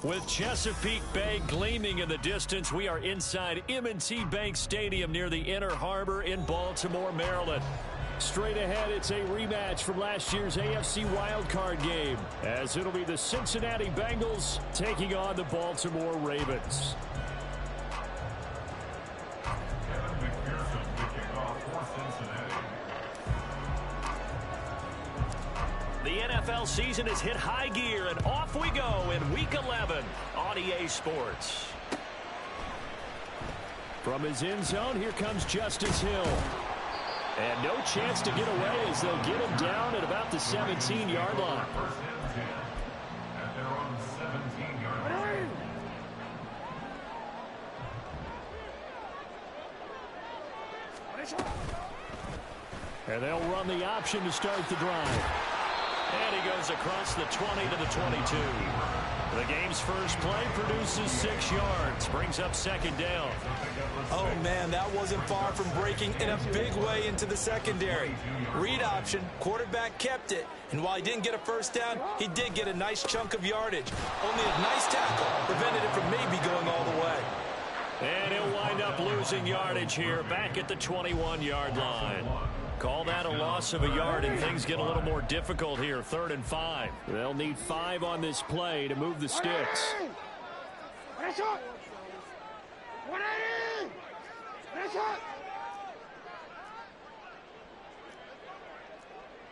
With Chesapeake Bay gleaming in the distance, we are inside M&T Bank Stadium near the Inner Harbor in Baltimore, Maryland. Straight ahead, it's a rematch from last year's AFC wildcard game, as it'll be the Cincinnati Bengals taking on the Baltimore Ravens. The NFL season has hit high gear, and off we go in Week 11 on EA Sports. From his end zone, here comes Justice Hill. And no chance to get away as they'll get him down at about the 17-yard line. And they'll run the option to start the drive. And he goes across the 20 to the 22. The game's first play produces 6 yards, brings up second down. Oh, man, that wasn't far from breaking in a big way into the secondary. Read option, quarterback kept it, and while he didn't get a first down, he did get a nice chunk of yardage. Only a nice tackle prevented it from maybe going all the way. And he'll wind up losing yardage here, back at the 21-yard line. Call that a loss of a yard, and things get a little more difficult here. 3rd and 5. They'll need 5 on this play to move the sticks.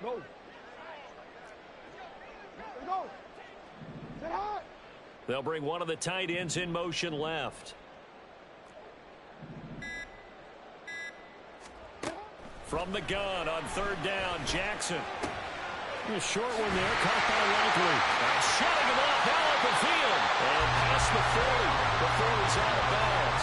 Go. They'll bring one of the tight ends in motion left. From the gun on 3rd down, Jackson. A short one there, caught by Likely. And shutting him off now open field. And past the 40 before he's out of bounds.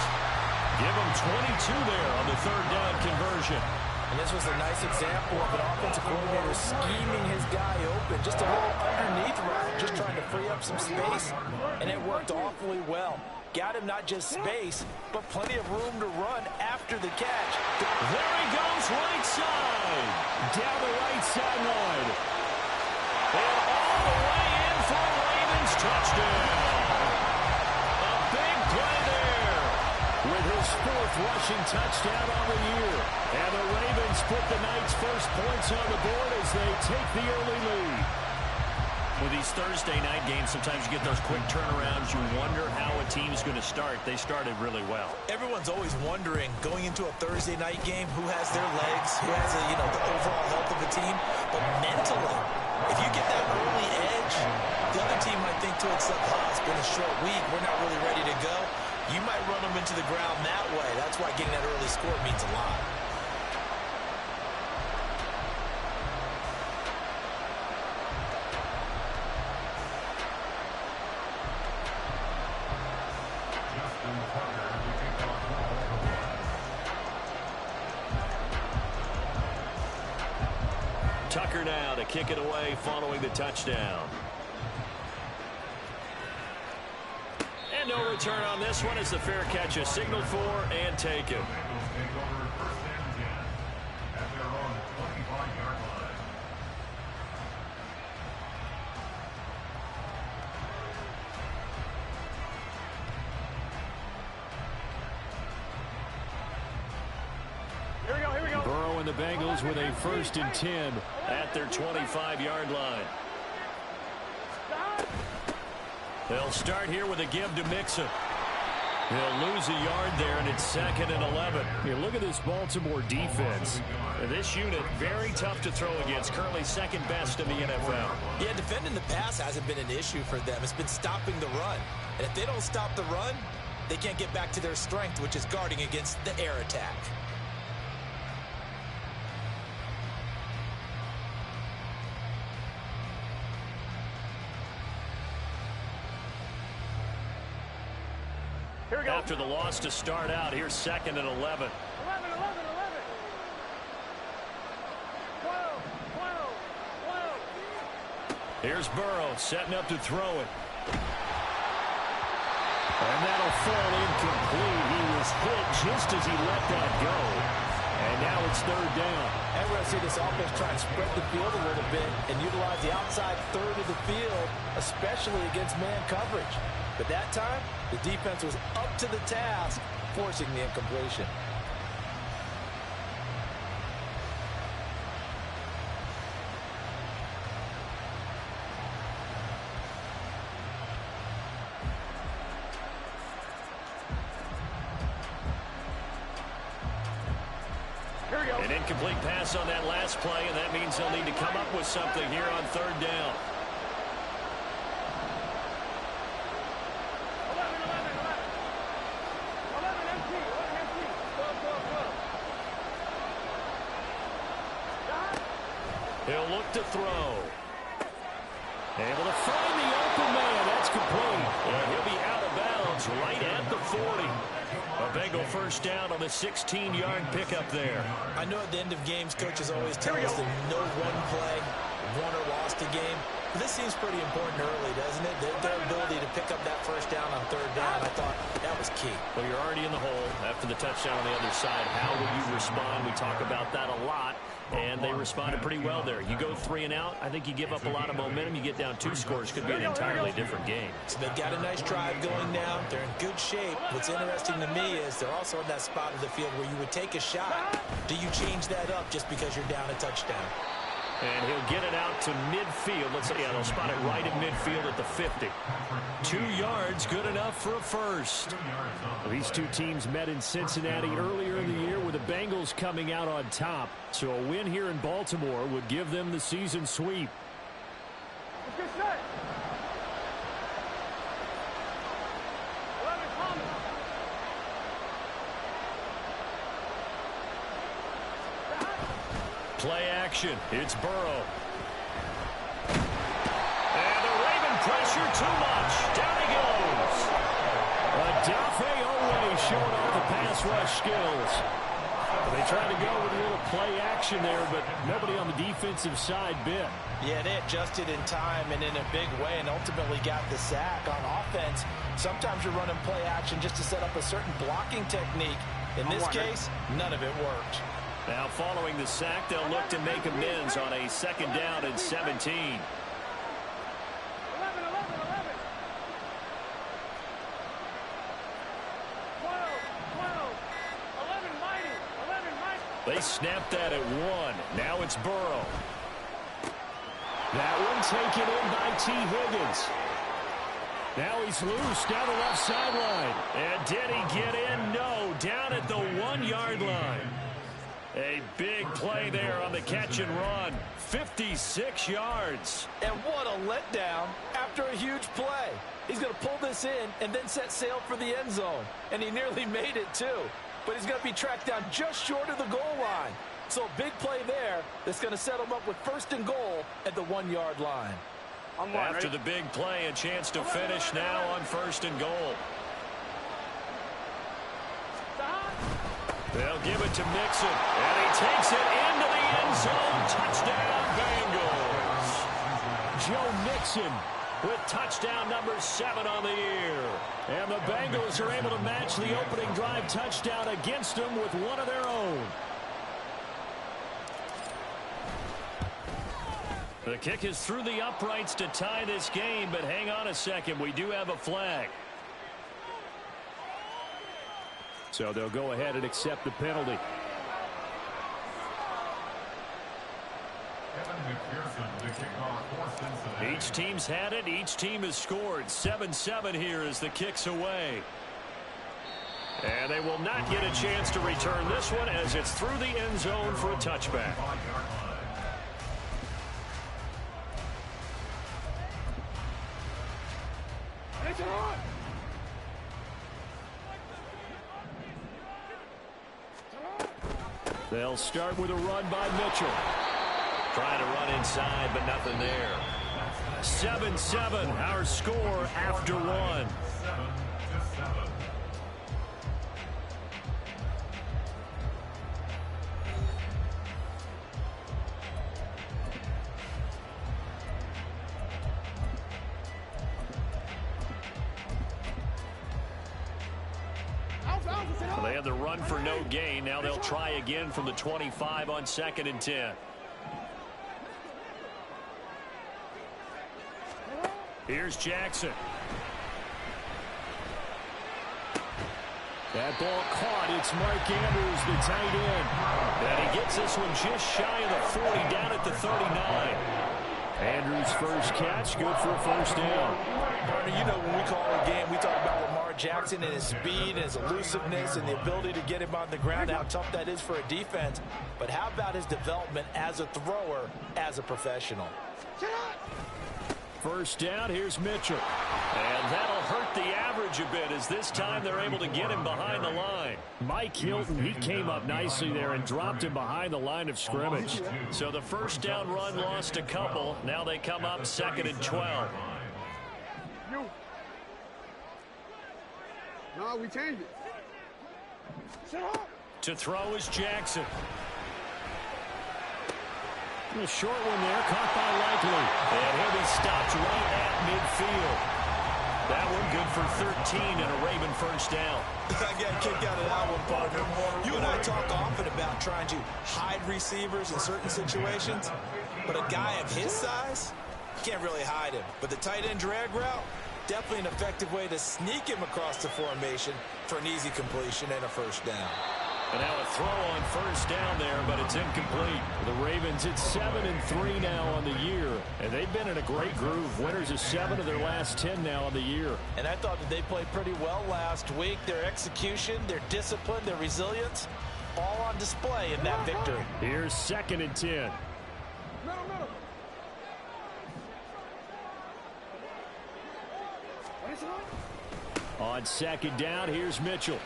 Give him 22 there on the 3rd down conversion. And this was a nice example of an offensive coordinator scheming his guy open. Just a little underneath route, just trying to free up some space. And it worked awfully well. Got him not just space, but plenty of room to run after the catch. There he goes, right side. Down the right sideline. And all the way in for a Ravens touchdown. A big play there. With his 4th rushing touchdown on the year. And the Ravens put the night's first points on the board as they take the early lead. With these Thursday night games, sometimes you get those quick turnarounds. You wonder how a team's going to start. They started really well. Everyone's always wondering, going into a Thursday night game, who has their legs, who has the overall health of the team. But mentally, if you get that early edge, the other team might think to itself, it's been a short week. We're not really ready to go. You might run them into the ground that way. That's why getting that early score means a lot. Tucker now to kick it away following the touchdown. And no return on this one as the fair catch is signaled for and taken. Burrow and the Bengals with a 1st and 10 at their 25-yard line. They'll start here with a give to Mixon. He'll lose a yard there, and it's 2nd and 11. You look at this Baltimore defense. This unit, very tough to throw against, currently 2nd best in the NFL. Yeah, defending the pass hasn't been an issue for them. It's been stopping the run. And if they don't stop the run, they can't get back to their strength, which is guarding against the air attack. After the loss to start out, here's 2nd and 11. 11. 12. Here's Burrow setting up to throw it. And that'll fall incomplete. He was hit just as he let that go. And now it's 3rd down. And we're going to see this offense try and spread the field a little bit and utilize the outside 3rd of the field, especially against man coverage. But that time, the defense was up to the task, forcing the incompletion. An incomplete pass on that last play, and that means they'll need to come up with something here on third down. 11 empty. He'll look to throw. Able to find the open man. That's complete. And he'll be out of bounds right at the 40. A Bengal first down on the 16-yard pickup there. I know at the end of games, coaches always tell us that no one play won or lost a game. But this seems pretty important early, doesn't it? Their ability to pick up that first down on third down, I thought that was key. Well, you're already in the hole after the touchdown on the other side. How will you respond? We talk about that a lot. And they responded pretty well there. You go 3 and out, I think you give up a lot of momentum. You get down 2 scores, could be an entirely different game. So they've got a nice drive going now. They're in good shape. What's interesting to me is they're also in that spot of the field where you would take a shot. Do you change that up just because you're down a touchdown? And he'll get it out to midfield. Let's say, yeah, they'll spot it right at midfield at the 50. 2 yards, good enough for a first. These two teams met in Cincinnati earlier in the year with the Bengals coming out on top. So a win here in Baltimore would give them the season sweep. Let's get set. 11 Palmer. Play action. It's Burrow. And the Raven pressure too much. Down he goes. Adafe Owe showing off the pass rush skills. They tried to go with a little play action there, but nobody on the defensive side bit. Yeah, they adjusted in time and in a big way and ultimately got the sack. On offense, sometimes you're running play action just to set up a certain blocking technique. In this case, none of it worked. Now following the sack, they'll look to make amends on a second down and 17. 11. They snapped that at 1. Now it's Burrow. That one taken in by T. Higgins. Now he's loose down the left sideline. And did he get in? No. Down at the 1-yard line. A big play there on the catch and run. 56 yards. And what a letdown after a huge play. He's going to pull this in and then set sail for the end zone. And he nearly made it, too. But he's going to be tracked down just short of the goal line. So a big play there that's going to set him up with first and goal at the 1-yard line. After the big play, a chance to finish now on first and goal. They'll give it to Mixon, and he takes it into the end zone. Touchdown, Bengals. Joe Mixon with touchdown number 7 on the year. And the Bengals are able to match the opening drive touchdown against them with one of their own. The kick is through the uprights to tie this game, but hang on a second. We do have a flag. So they'll go ahead and accept the penalty. Each team's had it. Each team has scored. 7-7 here as the kick's away. And they will not get a chance to return this one as it's through the end zone for a touchback. They'll start with a run by Mitchell. Trying to run inside, but nothing there. 7-7, our score after 1. Well, they had the run for no gain. Now they'll try again from the 25 on 2nd and 10. Here's Jackson. That ball caught. It's Mark Andrews, the tight end. And he gets this one just shy of the 40, down at the 39. Andrews' first catch, good for a first down. Partner, you know when we call a game, we talk about Lamar Jackson and his speed and his elusiveness and the ability to get him on the ground, how tough that is for a defense. But how about his development as a thrower, as a professional? First down, here's Mitchell. And that'll hurt the average a bit as this time they're able to get him behind the line. Mike Hilton, he came up nicely there and dropped him behind the line of scrimmage. So the first down run lost a couple. Now they come up 2nd and 12. No, we changed it. Shut up. To throw is Jackson. A short one there, caught by Likely. And he'll be stopped right at midfield. That one good for 13 and a Raven first down. I got kicked out of that one, partner. You and I talk often about trying to hide receivers in certain situations, but a guy of his size, can't really hide him. But the tight end drag route, definitely an effective way to sneak him across the formation for an easy completion and a first down. And now a throw on first down there, but it's incomplete. The Ravens at 7-3 now on the year, and they've been in a great groove. Winners of 7 of their last 10 now on the year. And I thought that they played pretty well last week. Their execution, their discipline, their resilience, all on display in that victory. Here's 2nd and 10. Middle. On 2nd down, here's Mitchell.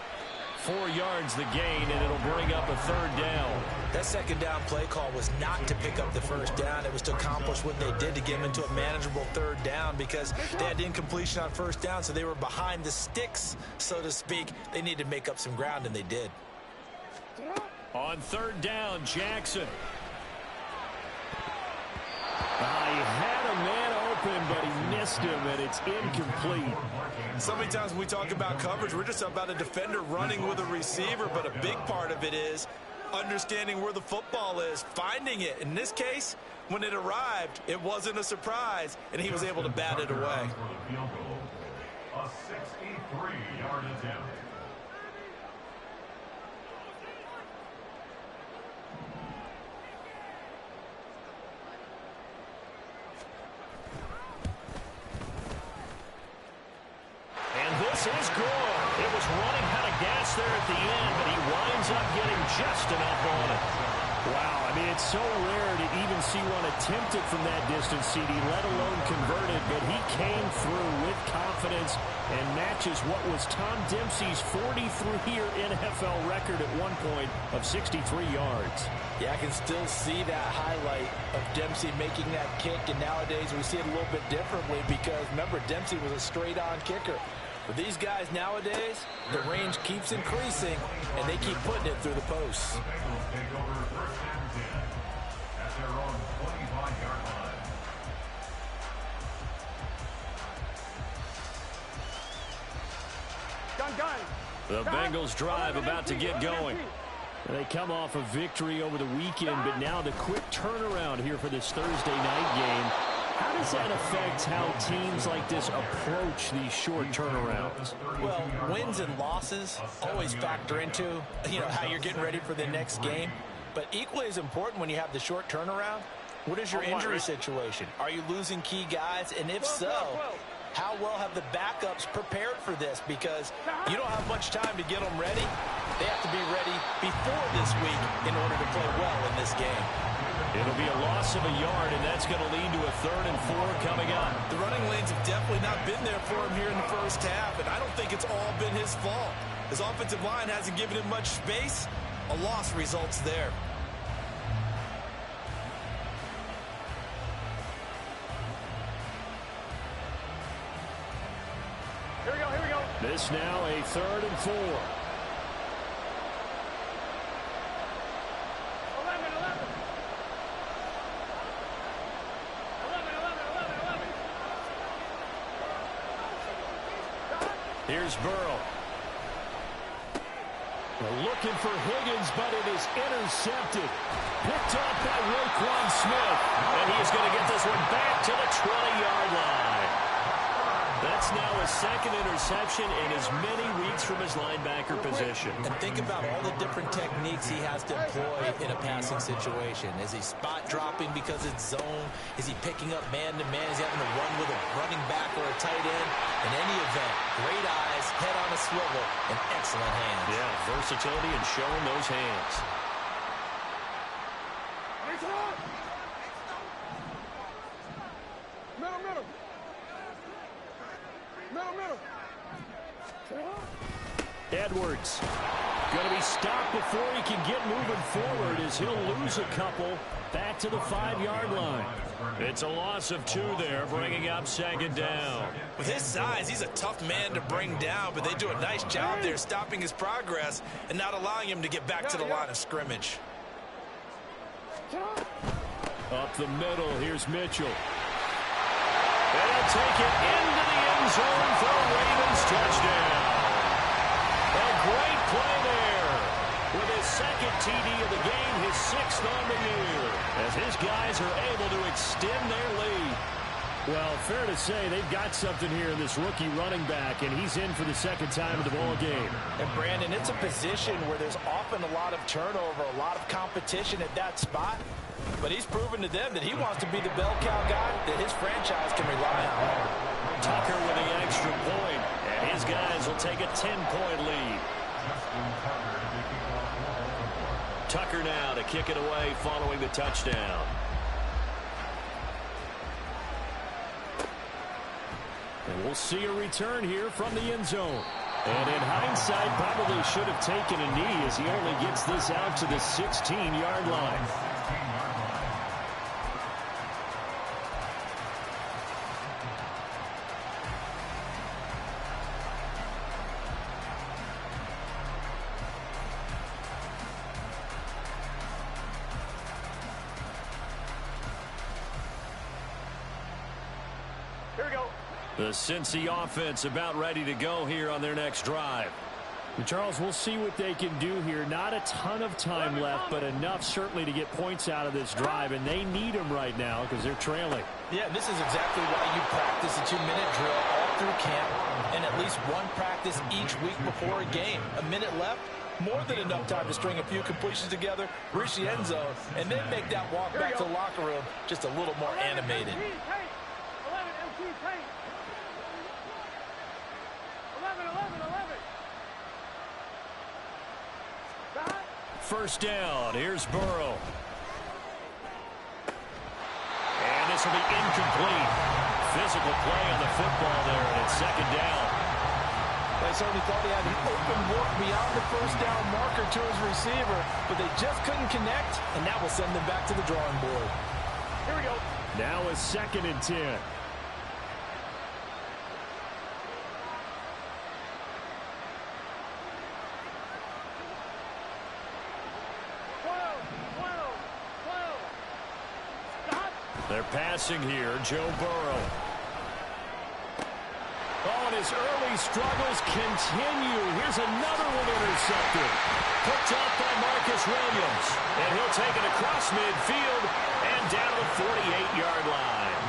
4 yards the gain, and it'll bring up a 3rd down. That 2nd down play call was not to pick up the first down. It was to accomplish what they did to get them into a manageable 3rd down because they had incompletion on first down, so they were behind the sticks, so to speak. They needed to make up some ground, and they did. On 3rd down, Jackson. He had a man open, but he missed him, and it's incomplete. So many times when we talk about coverage, we're just about a defender running with a receiver, but a big part of it is understanding where the football is, finding it. In this case, when it arrived, it wasn't a surprise, and he was able to bat it away. A 63-yard attempt. This is good. It was running out of gas there at the end, but he winds up getting just enough on it. Wow, I mean, it's so rare to even see one attempted from that distance, CD, let alone converted, but he came through with confidence and matches what was Tom Dempsey's 43-year NFL record at one point of 63 yards. Yeah, I can still see that highlight of Dempsey making that kick, and nowadays we see it a little bit differently because, remember, Dempsey was a straight-on kicker. For these guys nowadays, the range keeps increasing, and they keep putting it through the posts. Take over 1st and 10 at their own 25-yard line. Gun. The Bengals drive about to get going. They come off a victory over the weekend, but now the quick turnaround here for this Thursday night game. How does that affect how teams like this approach these short turnarounds? Well, wins and losses always factor into, how you're getting ready for the next game. But equally as important when you have the short turnaround, what is your injury situation? Are you losing key guys? And if so, how well have the backups prepared for this? Because you don't have much time to get them ready. They have to be ready before this week in order to play well in this game. It'll be a loss of a yard, and that's going to lead to a 3rd and 4 coming up. The running lanes have definitely not been there for him here in the first half, and I don't think it's all been his fault. His offensive line hasn't given him much space. A loss results there. Here we go. This now a 3rd and 4. 11. Here's Burrow. They're looking for Higgins, but it is intercepted. Picked off by Roquan Smith. And he's going to get this one back to the 20-yard line. That That's now his second interception in as many weeks from his linebacker position. And think about all the different techniques he has to employ in a passing situation. Is he spot dropping because it's zone? Is he picking up man-to-man? Is he having to run with a running back or a tight end? In any event, great eyes, head on a swivel, and excellent hands. Yeah, versatility and showing those hands. Edwards going to be stopped before he can get moving forward as he'll lose a couple back to the 5-yard line. It's a loss of 2 there, bringing up second down. With his size, he's a tough man to bring down, but they do a nice job there stopping his progress and not allowing him to get back to the line of scrimmage. Up the middle, here's Mitchell. And he'll take it into the end zone for a Ravens touchdown. A great play there. With his second TD of the game, his 6th on the year, as his guys are able to extend their lead. Well, fair to say they've got something here in this rookie running back, and he's in for the second time of the ball game. And, Brandon, it's a position where there's often a lot of turnover, a lot of competition at that spot. But he's proven to them that he wants to be the bell cow guy that his franchise can rely on. Tucker with the extra point, and his guys will take a 10-point lead. Tucker now to kick it away following the touchdown. And we'll see a return here from the end zone. And in hindsight, probably should have taken a knee as he only gets this out to the 16-yard line. The Cincy offense about ready to go here on their next drive. And Charles, we'll see what they can do here. Not a ton of time left, but enough certainly to get points out of this drive, and they need them right now because they're trailing. Yeah, this is exactly why you practice a 2-minute drill all through camp and at least one practice each week before a game. A minute left, more than enough time to string a few completions together, reach the end zone, and then make that walk back to the locker room just a little more animated. 1st down. Here's Burrow. And this will be incomplete. Physical play on the football there, and it's 2nd down. They certainly thought he had an open look beyond the 1st down marker to his receiver, but they just couldn't connect, and that will send them back to the drawing board. Here we go. Now a 2nd and 10. They're passing here, Joe Burrow. Oh, and his early struggles continue. Here's another one intercepted. Picked up by Marcus Williams. And he'll take it across midfield and down the 48-yard line.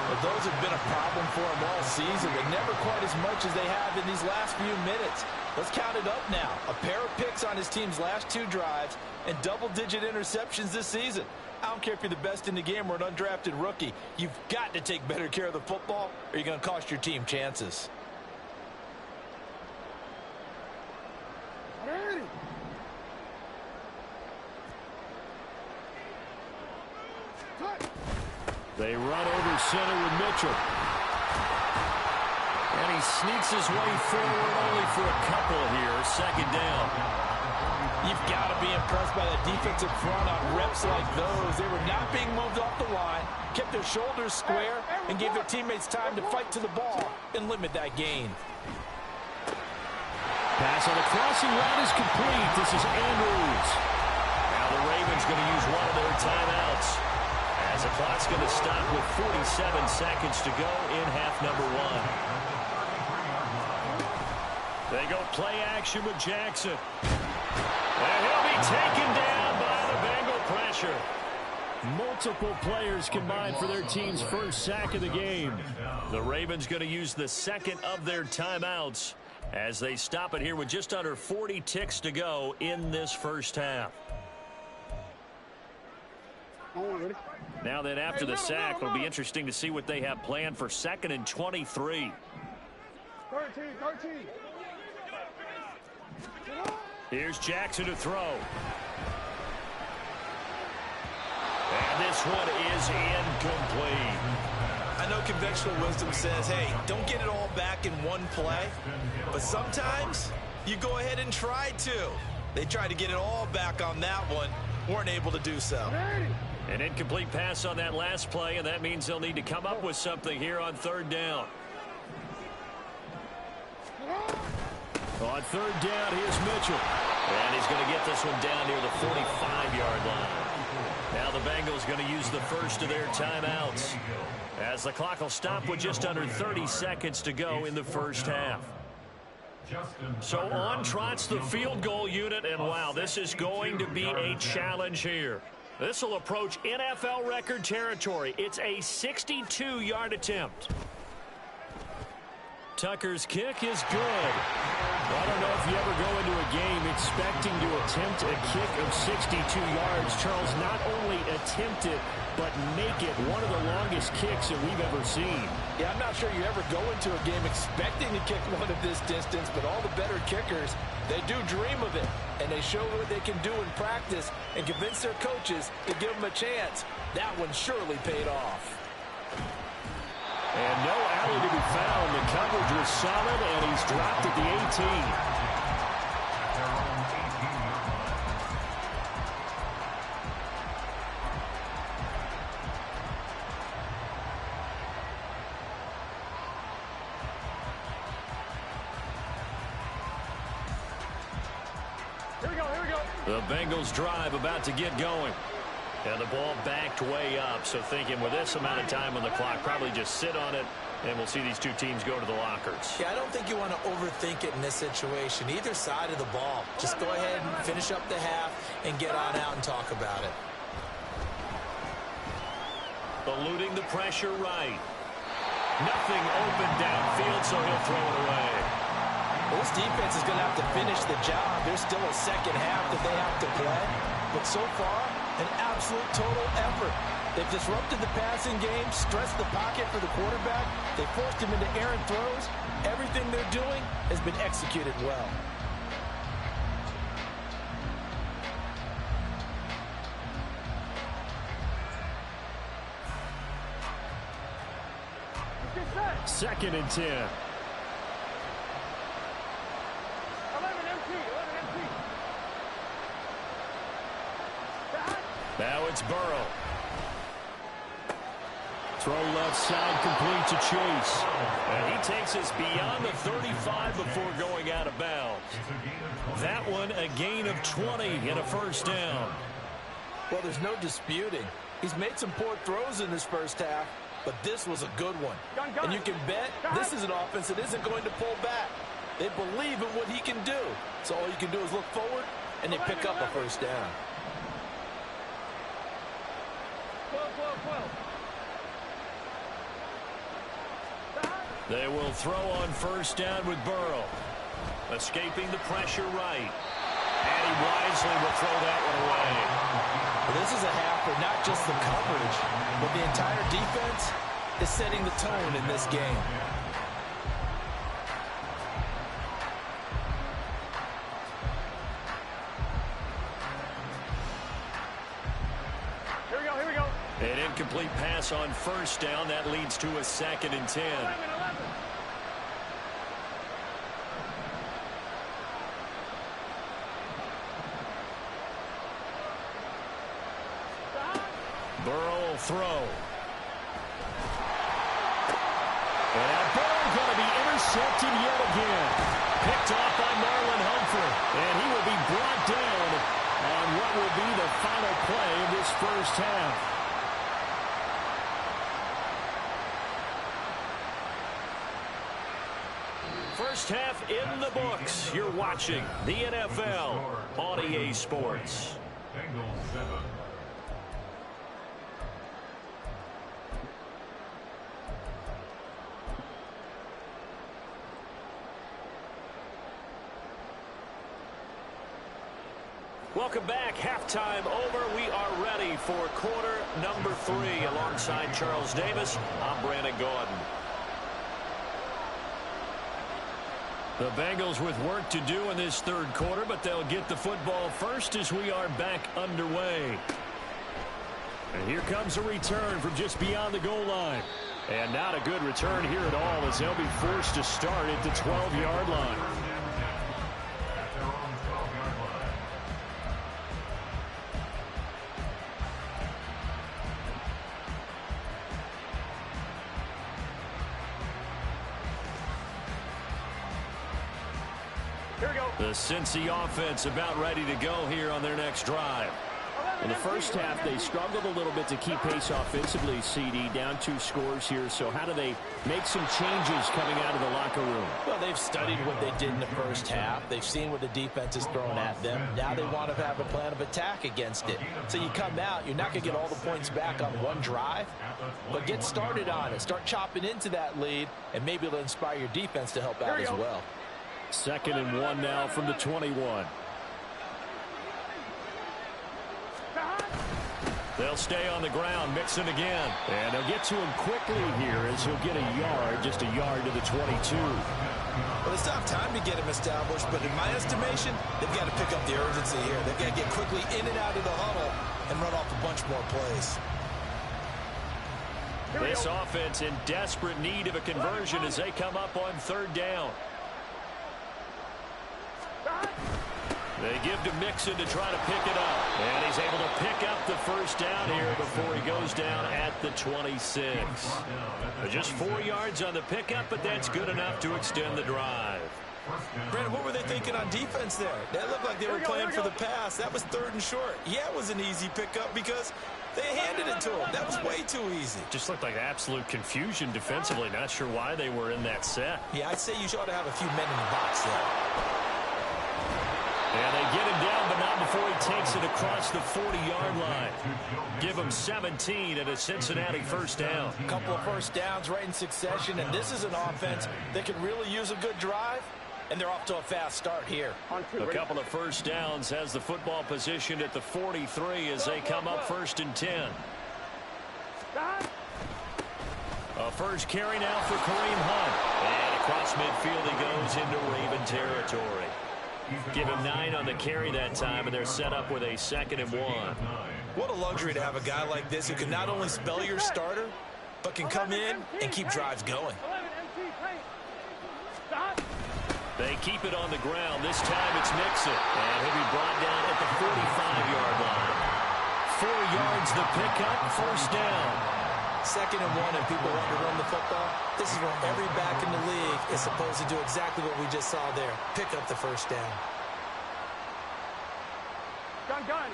Well, those have been a problem for him all season, but never quite as much as they have in these last few minutes. Let's count it up now. A pair of picks on his team's last 2 drives and double-digit interceptions this season. I don't care if you're the best in the game or an undrafted rookie. You've got to take better care of the football or you're going to cost your team chances. They run over center with Mitchell. And he sneaks his way forward only for a couple here. 2nd down. You've got to be impressed by the defensive front on reps like those. They were not being moved off the line, kept their shoulders square, and gave their teammates time to fight to the ball and limit that gain. Pass on the crossing route is complete. This is Andrews. Now the Ravens going to use one of their timeouts, as the clock's going to stop with 47 seconds to go in half number 1. They go play action with Jackson. And he'll be taken down by the Bengal pressure. Multiple players combined for their team's first sack of the game. The Ravens going to use the second of their timeouts as they stop it here with just under 40 ticks to go in this first half. Now then, after the sack, it'll be interesting to see what they have planned for 2nd and 23. 13. Here's Jackson to throw. And this one is incomplete. I know conventional wisdom says, hey, don't get it all back in one play. But sometimes you go ahead and try to. They tried to get it all back on that one. Weren't able to do so. An incomplete pass on that last play, and that means they'll need to come up with something here on 3rd down. On 3rd down, here's Mitchell. And he's going to get this one down near the 45-yard line. Now the Bengals going to use the first of their timeouts as the clock will stop with just under 30 seconds to go in the first half. So on trots the field goal unit, and wow, this is going to be a challenge here. This will approach NFL record territory. It's a 62-yard attempt. Tucker's kick is good. Well, I don't know if you ever go into a game expecting to attempt a kick of 62 yards. Charles, not only attempt it, but make it one of the longest kicks that we've ever seen. Yeah, I'm not sure you ever go into a game expecting to kick one of this distance, but all the better kickers, they do dream of it, and they show what they can do in practice and convince their coaches to give them a chance. That one surely paid off. And no alley to be found. The coverage was solid, and he's dropped at the 18. Here we go. The Bengals drive about to get going. And the ball backed way up, so thinking with this amount of time on the clock, probably just sit on it, and we'll see these two teams go to the lockers. Yeah, I don't think you want to overthink it in this situation. Either side of the ball. Just go ahead and finish up the half and get on out and talk about it. Eluding the pressure right. Nothing open downfield, so he'll throw it away. Well, this defense is going to have to finish the job. There's still a second half that they have to play. But so far, an absolute total effort. They've disrupted the passing game, stressed the pocket for the quarterback. They forced him into errant throws. Everything they're doing has been executed well. Second and 10. 11 empty. Now it's Burrow. Throw left side, complete to Chase. And he takes us beyond the 35 before going out of bounds. That one a gain of 20 and a first down. Well, there's no disputing. He's made some poor throws in this first half, but this was a good one. And you can bet this is an offense that isn't going to pull back. They believe in what he can do. So all you can do is look forward, and they pick up a first down. 12. They will throw on first down with Burrow. Escaping the pressure right. And he wisely will throw that one away. Well, this is a half where not just the coverage, but the entire defense is setting the tone in this game. Here we go. An incomplete pass on first down. That leads to a 2nd and 10. 11. Burrow will throw. And Burrow going to be intercepted yet again. Picked off by Marlon Humphrey. And he will be brought down on what will be the final play of this first half. First half in the books. You're watching the NFL on EA Sports. Bengals 7. Welcome back. Halftime over. We are ready for quarter number 3. Alongside Charles Davis, I'm Brandon Gordon. The Bengals with work to do in this third quarter, but they'll get the football first as we are back underway. And here comes a return from just beyond the goal line. And not a good return here at all as they'll be forced to start at the 12-yard line. The Cincy offense about ready to go here on their next drive. In the first half, they struggled a little bit to keep pace offensively, CD, down 2 scores here. So how do they make some changes coming out of the locker room? Well, they've studied what they did in the first half. They've seen what the defense is throwing at them. Now they want to have a plan of attack against it. So you come out, you're not going to get all the points back on one drive, but get started on it. Start chopping into that lead, and maybe it'll inspire your defense to help out as well. 2nd and 1 now from the 21. They'll stay on the ground, Mixon again. And they'll get to him quickly here as he'll get a yard, just a yard to the 22. Well, it's not time to get him established, but in my estimation, they've got to pick up the urgency here. They've got to get quickly in and out of the huddle and run off a bunch more plays. This offense in desperate need of a conversion as they come up on 3rd down. They give to Mixon to try to pick it up. And he's able to pick up the first down here before he goes down at the 26. Just 4 yards on the pickup, but that's good enough to extend the drive. Brandon, what were they thinking on defense there? That looked like they were playing for the pass. That was 3rd and short. Yeah, it was an easy pickup because they handed it to him. That was way too easy. Just looked like absolute confusion defensively. Not sure why they were in that set. Yeah, I'd say you ought to have a few men in the box there. And they get him down, but not before he takes it across the 40-yard line. Give him 17 and a Cincinnati first down. A couple of first downs right in succession, and this is an offense that can really use a good drive, and they're off to a fast start here. A couple of first downs has the football positioned at the 43 as they come up 1st and 10. A first carry now for Kareem Hunt. And across midfield he goes into Raven territory. Give him 9 on the carry that time, and they're set up with a 2nd and 1. What a luxury to have a guy like this who can not only spell your starter, but can come in and keep drives going. They keep it on the ground. This time it's Mixon. And he'll be brought down at the 45-yard line. 4 yards the pickup, first down. 2nd and 1, and people want to run the football. This is where every back in the league is supposed to do exactly what we just saw there. Pick up the first down. Gun. 11.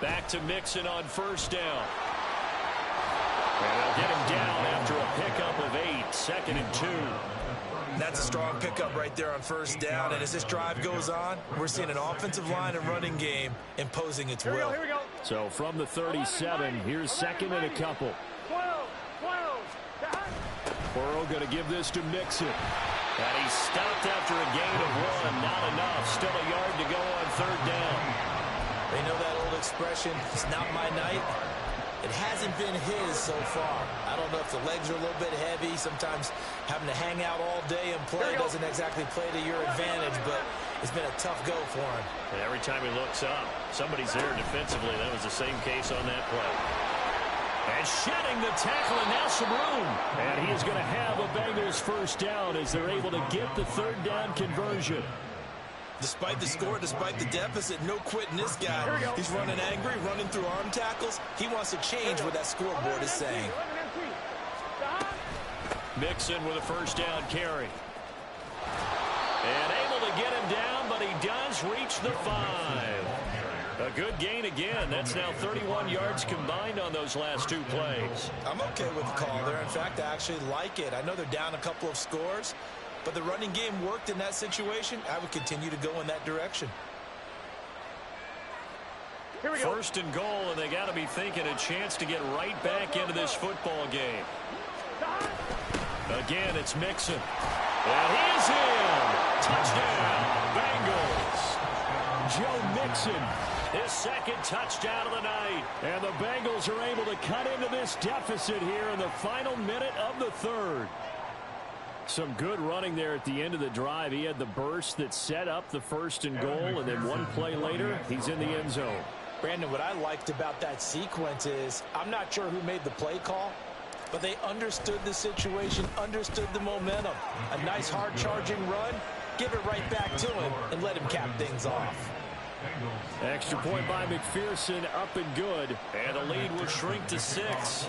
Back to Mixon on first down. And they'll get him down after a pickup of 8, 2nd and 2. That's a strong pickup right there on first down. And as this drive goes on, we're seeing an offensive line and running game imposing its will. Here we go. So from the 37, here's 2nd and a couple. 12. Burrow going to give this to Mixon. And he's stopped after a gain of 1. Not enough. Still a yard to go on 3rd down. They know that old expression, it's not my night. It hasn't been his so far. I don't know if the legs are a little bit heavy. Sometimes having to hang out all day and play doesn't exactly play to your advantage, but it's been a tough go for him. And every time he looks up, somebody's there defensively. That was the same case on that play. And shedding the tackle, and now some room. And he is going to have a Bengals first down as they're able to get the 3rd down conversion. Despite the score, despite the deficit, no quitting this guy. He's running angry, running through arm tackles. He wants to change what that scoreboard is saying. Mixon with a first down carry. And able to get him down, but he does reach the 5. A good gain again. That's now 31 yards combined on those last 2 plays. I'm okay with the call there. In fact, I actually like it. I know they're down a couple of scores, but the running game worked in that situation. I would continue to go in that direction. Here we go. 1st and goal, and they got to be thinking a chance to get right back into this football game. Again, it's Mixon. And he is in. Touchdown, Bengals. Joe Mixon, his second touchdown of the night. And the Bengals are able to cut into this deficit here in the final minute of the third. Some good running there at the end of the drive. He had the burst that set up the 1st and goal, and then one play later, he's in the end zone. Brandon, what I liked about that sequence is I'm not sure who made the play call, but they understood the situation, understood the momentum. A nice hard-charging run, give it right back to him, and let him cap things off. Extra point by McPherson, up and good. And the lead will shrink to 6.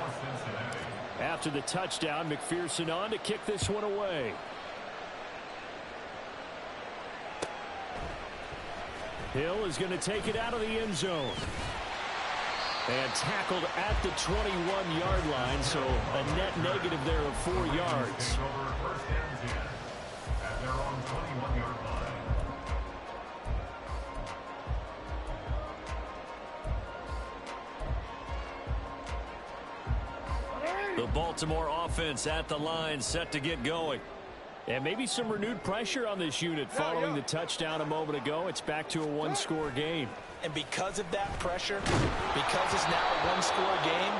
After the touchdown, McPherson on to kick this one away. Hill is going to take it out of the end zone. And tackled at the 21-yard line, so a net negative there of 4 yards. The Baltimore offense at the line, set to get going. And maybe some renewed pressure on this unit following the touchdown a moment ago. It's back to a one-score game. And because of that pressure, because it's now a one-score game,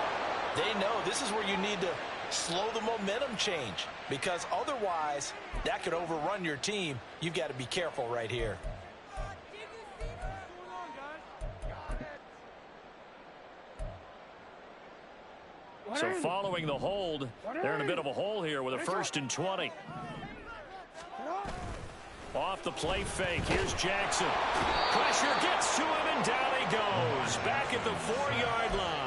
they know this is where you need to slow the momentum change. Because otherwise, that could overrun your team. You've got to be careful right here. So following the hold, they're in a bit of a hole here with a 1st and 20. Off the play fake, here's Jackson. Pressure gets to him, and down he goes. Back at the 4-yard line.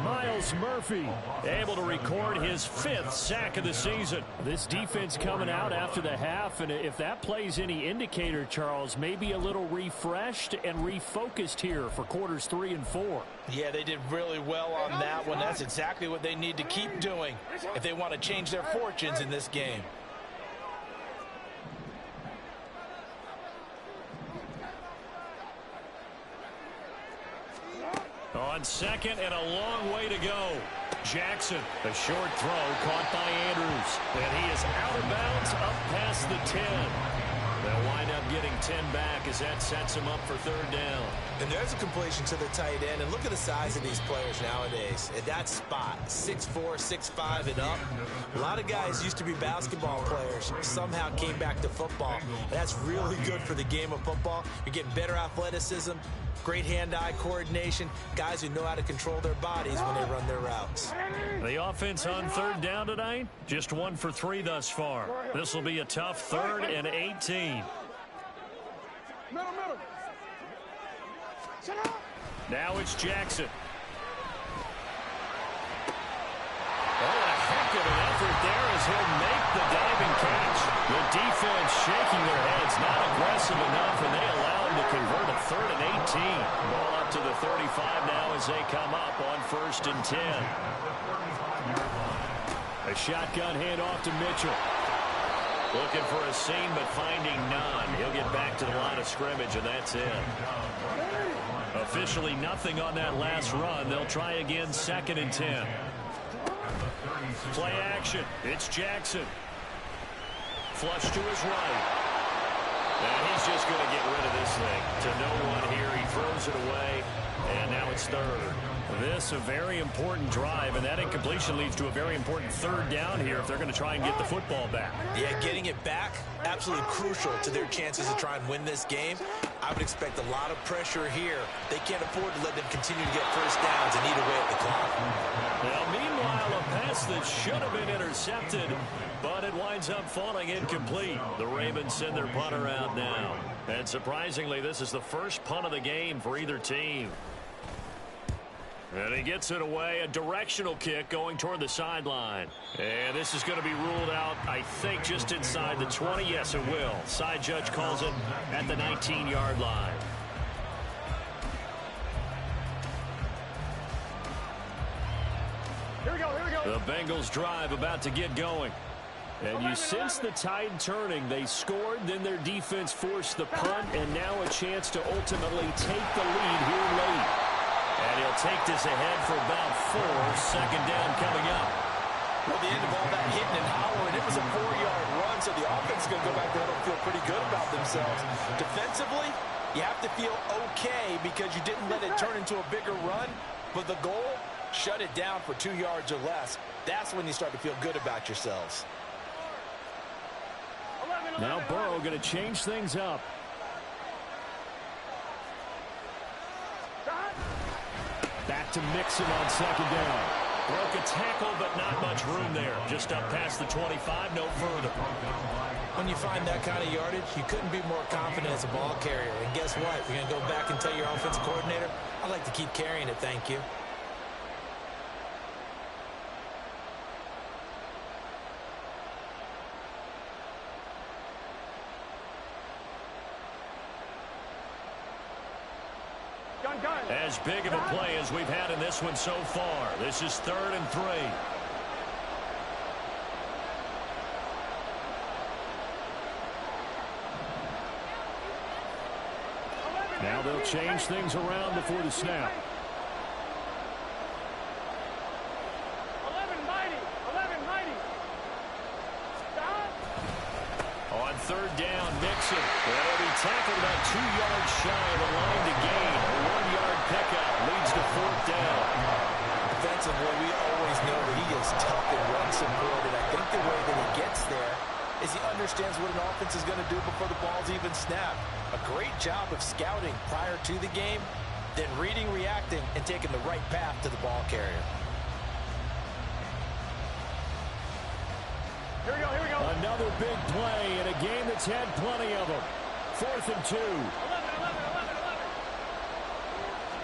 Miles Murphy able to record his 5th sack of the season. This defense coming out after the half, and if that plays any indicator, Charles, maybe a little refreshed and refocused here for quarters 3 and 4. Yeah, they did really well on that one. That's exactly what they need to keep doing if they want to change their fortunes in this game. On second and a long way to go. Jackson, a short throw caught by Andrews. And he is out of bounds up past the 10. They'll wind up getting 10 back as that sets him up for 3rd down. And there's a completion to the tight end. And look at the size of these players nowadays. At that spot, 6'4", 6'5", and up. A lot of guys used to be basketball players, somehow came back to football. And that's really good for the game of football. You're getting better athleticism, great hand-eye coordination, guys who know how to control their bodies when they run their routes. The offense on 3rd down tonight, just 1 for 3 thus far. This will be a tough 3rd and 18. Middle. Now it's Jackson. Oh, a heck of an effort there as he'll make the diving catch. The defense shaking their heads, not aggressive enough, and they allow him to convert a 3rd and 18. Ball up to the 35 now as they come up on 1st and 10. A shotgun handoff to Mitchell. Looking for a seam, but finding none. He'll get back to the line of scrimmage, and that's it. Officially nothing on that last run. They'll try again, 2nd and 10. Play action. It's Jackson. Flush to his right. And he's just going to get rid of this thing. To no one here. He throws it away, and now it's 3rd. This a very important drive, and that incompletion leads to a very important 3rd down here if they're going to try and get the football back. Yeah, getting it back, absolutely crucial to their chances to try and win this game. I would expect a lot of pressure here. They can't afford to let them continue to get 1st downs and eat away at the clock. Well, meanwhile, a pass that should have been intercepted, but it winds up falling incomplete. The Ravens send their punter out now. And surprisingly, this is the first punt of the game for either team. And he gets it away, a directional kick going toward the sideline. And this is going to be ruled out, I think, just inside the 20. Yes, it will. Side judge calls it at the 19-yard line. Here we go. The Bengals drive about to get going. And you sense the tide turning. They scored, then their defense forced the punt, and now a chance to ultimately take the lead here late. And he'll take this ahead for about 4. 2nd down coming up. Well, the the offense is going to go back there and feel pretty good about themselves. Defensively, you have to feel okay because you didn't let it turn into a bigger run. But the goal, shut it down for 2 yards or less. That's when you start to feel good about yourselves. Now Burrow going to change things up. Back to Mixon on second down. Broke a tackle, but not much room there. Just up past the 25, no further. When you find that kind of yardage, you couldn't be more confident as a ball carrier. And guess what? You're going to go back and tell your offensive coordinator, I'd like to keep carrying it, thank you. As big of a play as we've had in this one so far. This is 3rd and 3. Now they'll change things around before the snap. 11 mighty. Stop. On 3rd down, Mixon. Well, he tackled about 2 yards shy of the line to gain. A 1-yard pickup leads to 4th down. Defensively, we always know that he is tough and run support, and I think the way that he gets there is he understands what an offense is going to do before the ball's even snapped. A great job of scouting prior to the game, then reading, reacting, and taking the right path to the ball carrier. Here we go. Another big play in a game that's had plenty of them. 4th and 2. 11.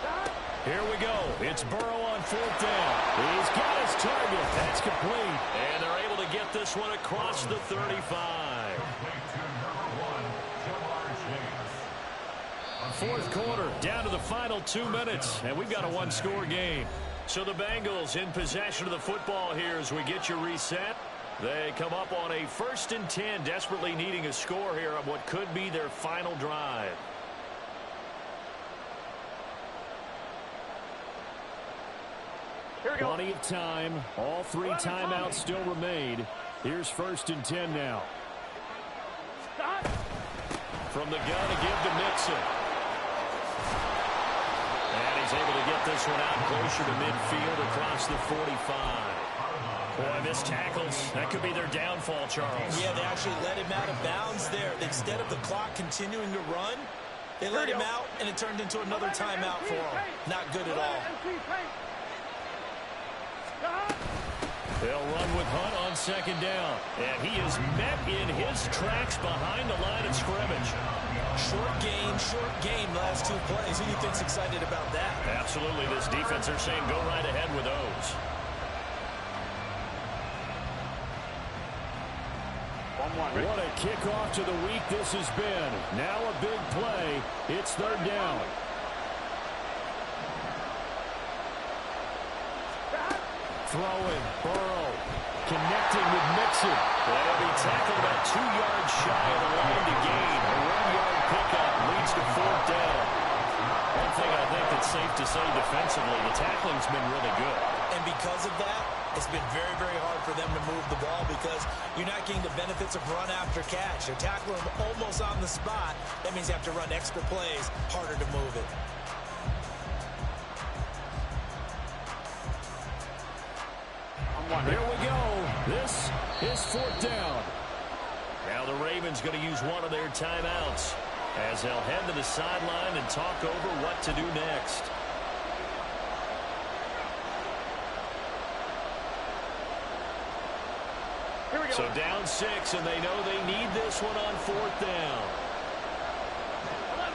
Stop. Here we go. It's Burrow on 4th down. He's got his target. That's complete. And they're able to get this one across the 35. Fourth quarter, down to the final 2 minutes, and we've got a 1-score game. So the Bengals in possession of the football here as we get you reset. They come up on a 1st and 10, desperately needing a score here on what could be their final drive. Here we go. Plenty of time. All 3 timeouts still remain. Here's 1st and 10 now. Stop. From the gun to give to Mixon. And he's able to get this one out closer to midfield across the 45. Boy, missed tackles. That could be their downfall, Charles. Yeah, they actually let him out of bounds there. Instead of the clock continuing to run, they let him out, and it turned into another timeout for him. Not good at all. They'll run with Hunt on 2nd down. And he is met in his tracks behind the line of scrimmage. Short game, last 2 plays. Who do you think's excited about that? Absolutely, this defense, they're saying go right ahead with those. What a kickoff to the week this has been. Now a big play. It's 3rd down. Throwing, Burrow, connecting with Mixon. Well, he tackled about 2 yards shy of the line to gain. A 1-yard pickup leads to 4th down. One thing I think that's safe to say defensively, the tackling's been really good. And because of that, it's been very, very hard for them to move the ball because you're not getting the benefits of run after catch. They're tackling them almost on the spot. That means you have to run extra plays, harder to move it. Here we go. This is 4th down. Now the Ravens going to use one of their timeouts as they'll head to the sideline and talk over what to do next. Here we go. So down 6, and they know they need this one on 4th down. 11.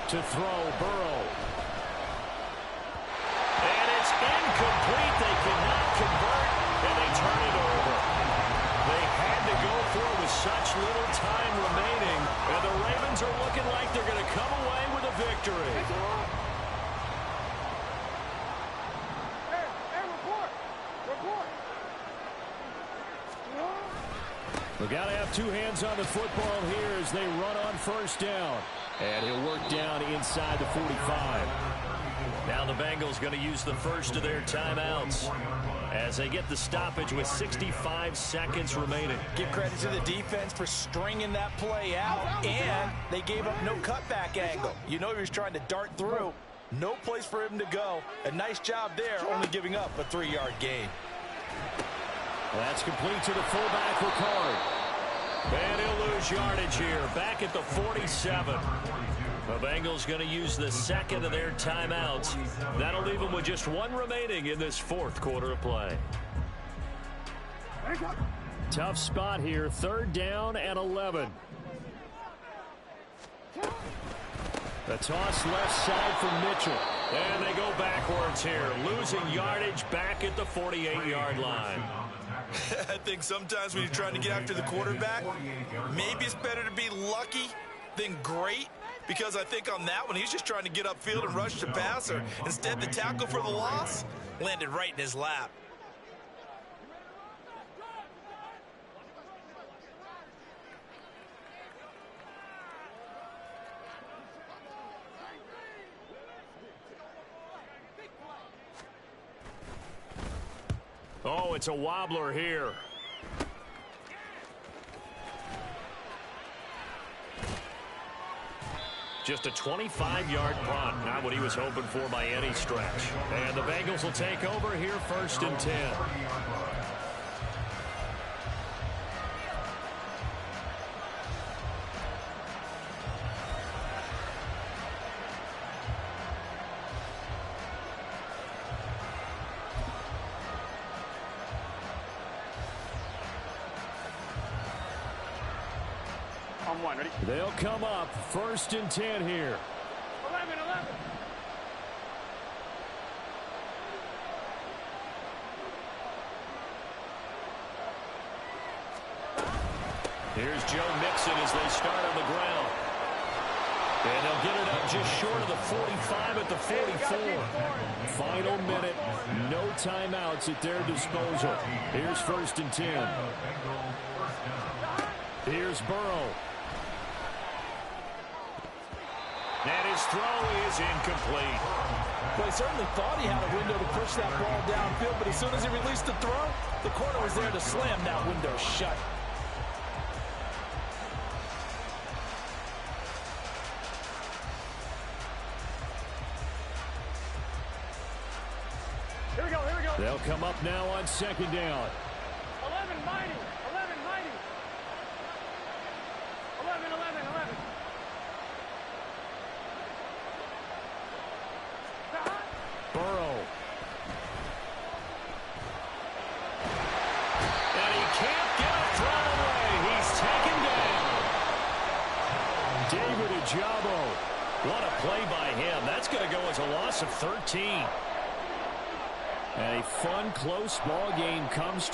To throw, Burrow. And it's incomplete. They cannot convert, and they turn it over. They had to go for it with such little time remaining, and the Ravens are looking like they're going to come away with a victory. Hey, report. We've got to have 2 hands on the football here as they run on 1st down. And he'll work down inside the 45. Now the Bengals going to use the first of their timeouts as they get the stoppage with 65 seconds remaining. Give credit to the defense for stringing that play out, and they gave up no cutback angle. You know he was trying to dart through. No place for him to go. A nice job there, only giving up a 3-yard gain. That's complete to the fullback Ricard. And he'll lose yardage here, back at the 47. The Bengals going to use the second of their timeouts. That'll leave them with just one remaining in this fourth quarter of play. Tough spot here, 3rd down and 11. The toss left side for Mitchell. And they go backwards here, losing yardage back at the 48-yard line. I think sometimes when you're trying to get after the quarterback, maybe it's better to be lucky than great, because I think on that one, he's just trying to get upfield and rush the passer. Instead, the tackle for the loss landed right in his lap. Oh, it's a wobbler here. Just a 25-yard punt. Not what he was hoping for by any stretch. And the Bengals will take over here, 1st and 10. Ready? They'll come up 1st and 10 here. 11. Here's Joe Mixon as they start on the ground. And they'll get it up just short of the 45 at the 44. Final minute, no timeouts at their disposal. Here's 1st and 10. Here's Burrow. And his throw is incomplete. Well, he certainly thought he had a window to push that ball downfield, but as soon as he released the throw, the corner was there to slam that window shut. Here we go. They'll come up now on 2nd down. 11 mighty. 11. Burrow. And he can't get a throw away. He's taken down. David Ojabo. What a play by him. That's going to go as a loss of 13. And a fun, close ball game comes to